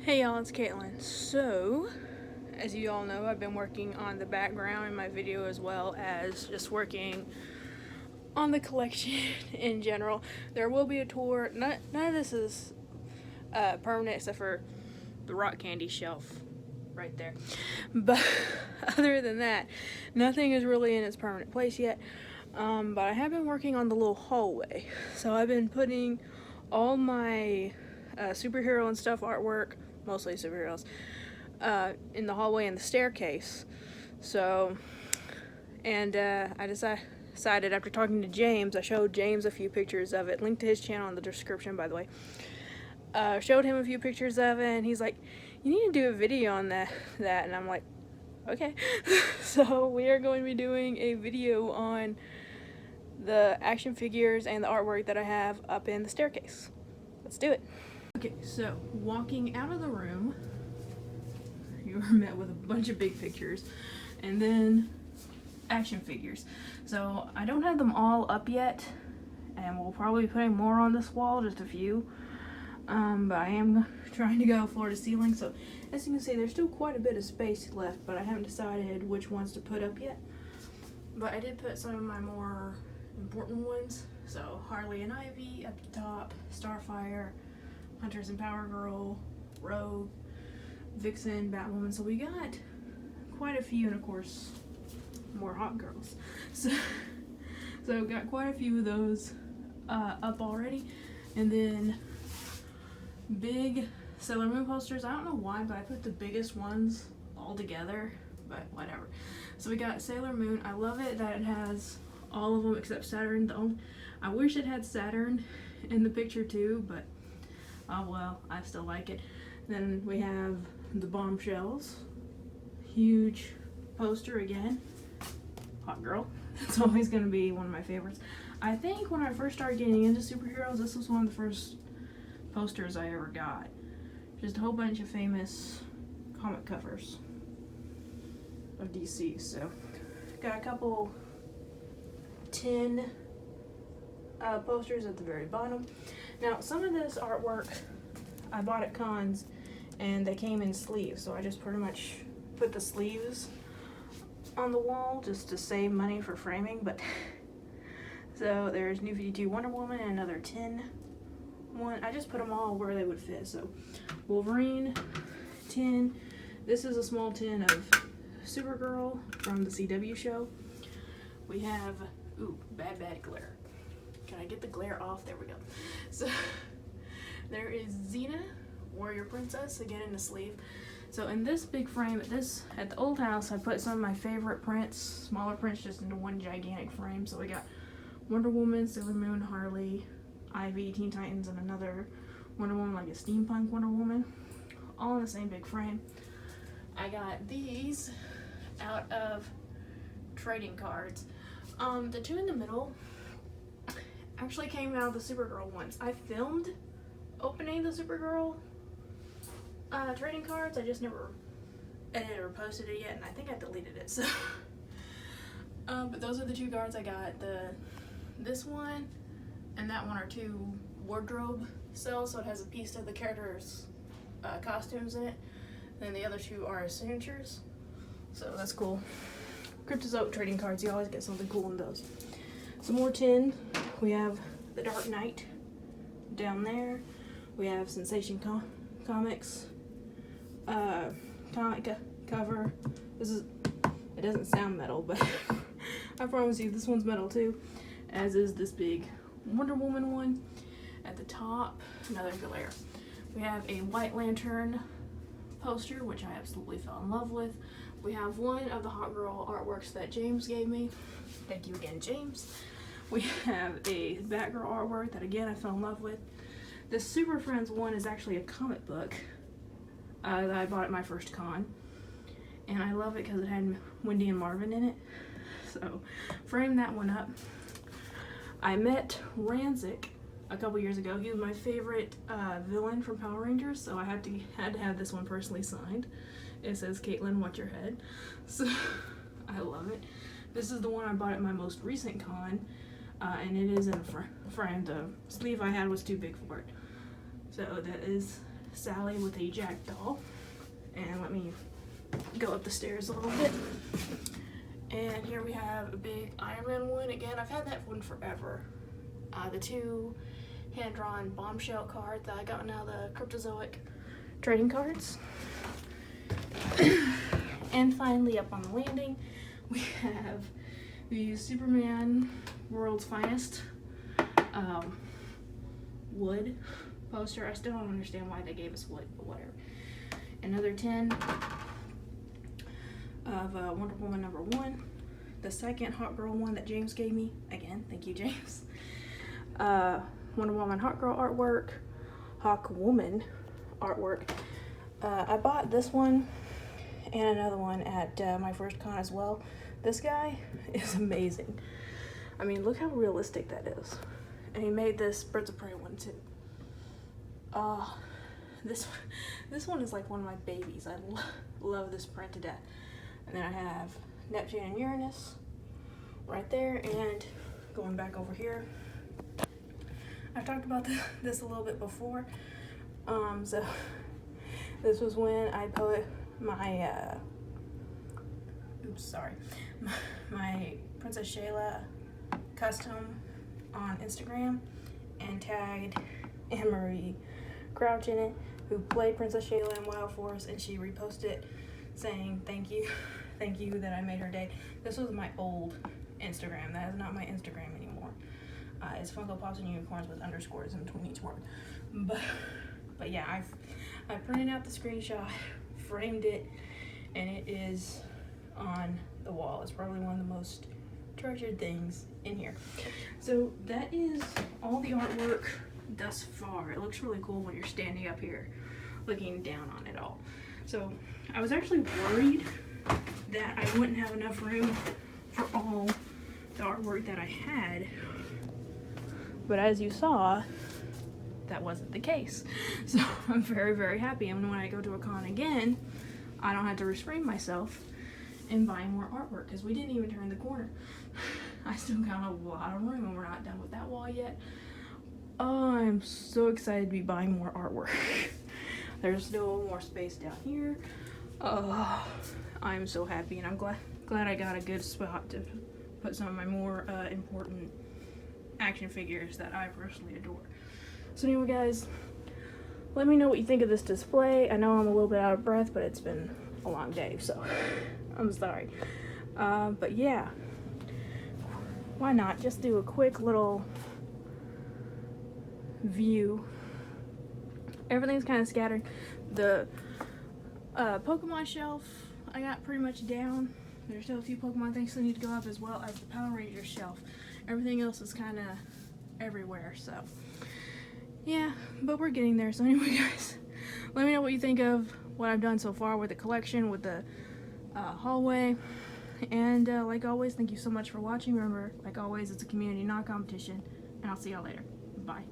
Hey y'all, it's Caitlin. So, as you all know, I've been working on the background in my video as well as just working on the collection in general. There will be a tour. None of this is permanent except for the rock candy shelf right there. But other than that, nothing is really in its permanent place yet. But I have been working on the little hallway. So I've been putting all my superhero and stuff artwork, mostly superheroes, in the hallway and the staircase. So, and I decided after talking to James, I showed James a few pictures of it, linked to his channel in the description, by the way. Showed him a few pictures of it, and he's like, you need to do a video on that, and I'm like, okay. So we are going to be doing a video on the action figures and the artwork that I have up in the staircase. Let's do it. Okay, so walking out of the room, you were met with a bunch of big pictures, and then action figures. So I don't have them all up yet, and we'll probably be putting more on this wall, just a few. But I am trying to go floor to ceiling, so as you can see, there's still quite a bit of space left, but I haven't decided which ones to put up yet. But I did put some of my more important ones. So Harley and Ivy at the top, Starfire, Hunters and Power Girl, Rogue, Vixen, Batwoman. So we got quite a few, and of course more hot girls. So got quite a few of those up already. And then big Sailor Moon posters. I don't know why, but I put the biggest ones all together, but whatever. So we got Sailor Moon. I love it that it has all of them except Saturn. I wish it had Saturn in the picture too, but oh well, I still like it. Then we have the Bombshells. Huge poster again. Hot girl. It's always going to be one of my favorites. I think when I first started getting into superheroes, this was one of the first posters I ever got. Just a whole bunch of famous comic covers of DC. So got a couple tin posters at the very bottom. Now some of this artwork I bought at cons and they came in sleeves, so I just pretty much put the sleeves on the wall just to save money for framing. But so there's New 52 Wonder Woman and another tin one. I just put them all where they would fit. So Wolverine tin. This is a small tin of Supergirl from the CW show. We have bad glare. Can I get the glare off? There we go. So there is Xena, Warrior Princess, again in the sleeve. So in this big frame, at the old house, I put some of my favorite prints, smaller prints, just into one gigantic frame. So we got Wonder Woman, Sailor Moon, Harley, Ivy, Teen Titans, and another Wonder Woman, like a steampunk Wonder Woman, all in the same big frame. I got these out of trading cards. The two in the middle actually came out of the Supergirl ones. I filmed opening the Supergirl trading cards. I just never edited or posted it yet, and I think I deleted it. So, but those are the two cards I got. This one and that one are two wardrobe cells, so it has a piece of the characters' costumes in it. Then the other two are signatures, so that's cool. Cryptozoic trading cards, you always get something cool in those. Some more tin. We have the Dark Knight down there. We have Sensation Comics comic cover. It doesn't sound metal, but I promise you this one's metal too, as is this big Wonder Woman one. At the top, another glare. We have a White Lantern poster, which I absolutely fell in love with. We have one of the Hot Girl artworks that James gave me. Thank you again, James. We have a Batgirl artwork that again I fell in love with. This Super Friends one is actually a comic book that I bought at my first con, and I love it because it had Wendy and Marvin in it. So frame that one up. I met Rancic a couple years ago. He was my favorite villain from Power Rangers, so I had to have this one personally signed. It says, Caitlin, watch your head. So I love it. This is the one I bought at my most recent con, and it is in a frame. The sleeve I had was too big for it. So that is Sally with a Jack doll. And let me go up the stairs a little bit. And here we have a big Iron Man one. Again, I've had that one forever. The 2 hand-drawn bombshell cards that I got now, the Cryptozoic trading cards. And finally, up on the landing, we have the Superman World's Finest wood poster. I still don't understand why they gave us wood, but whatever. Another 10 of Wonder Woman #1. The second Hot Girl one that James gave me. Again, thank you, James. Wonder Woman Hot Girl artwork. Hawk Woman artwork. I bought this one and another one at my first con as well. This guy is amazing. I mean, look how realistic that is. And he made this Birds of Prey one too. This one is like one of my babies. I love this print to death. And then I have Neptune and Uranus right there. And going back over here, I've talked about this a little bit before. So this was when I put my my Princess Shayla custom on Instagram and tagged Anne-Marie Crouch in it, who played Princess Shayla in Wild Forest, and she reposted saying thank you that I made her day. This was my old Instagram. That is not my Instagram anymore. It's Funko Pops and Unicorns with underscores in between each word. But yeah, I printed out the screenshot, framed it, and it is on the wall. It's probably one of the most treasured things in here. So that is all the artwork thus far. It looks really cool when you're standing up here looking down on it all. So I was actually worried that I wouldn't have enough room for all the artwork that I had, but as you saw, that wasn't the case. So I'm very, very happy, and when I go to a con again, I don't have to restrain myself in buying more artwork, because we didn't even turn the corner. I still got a lot of room, and we're not done with that wall yet. Oh, I'm so excited to be buying more artwork. There's still more space down here. I'm so happy, and I'm glad I got a good spot to put some of my more important action figures that I personally adore. So anyway, guys, let me know what you think of this display. I know I'm a little bit out of breath, but it's been a long day, so I'm sorry. But yeah, why not just do a quick little view. Everything's kind of scattered. The Pokemon shelf I got pretty much down. There's still a few Pokemon things that need to go up, as well as the Power Rangers shelf. Everything else is kind of everywhere, so yeah, but we're getting there. So anyway, guys, let me know what you think of what I've done so far with the collection, with the hallway, and like always, thank you so much for watching. Remember, like always, it's a community, not a competition, and I'll see y'all later. Bye.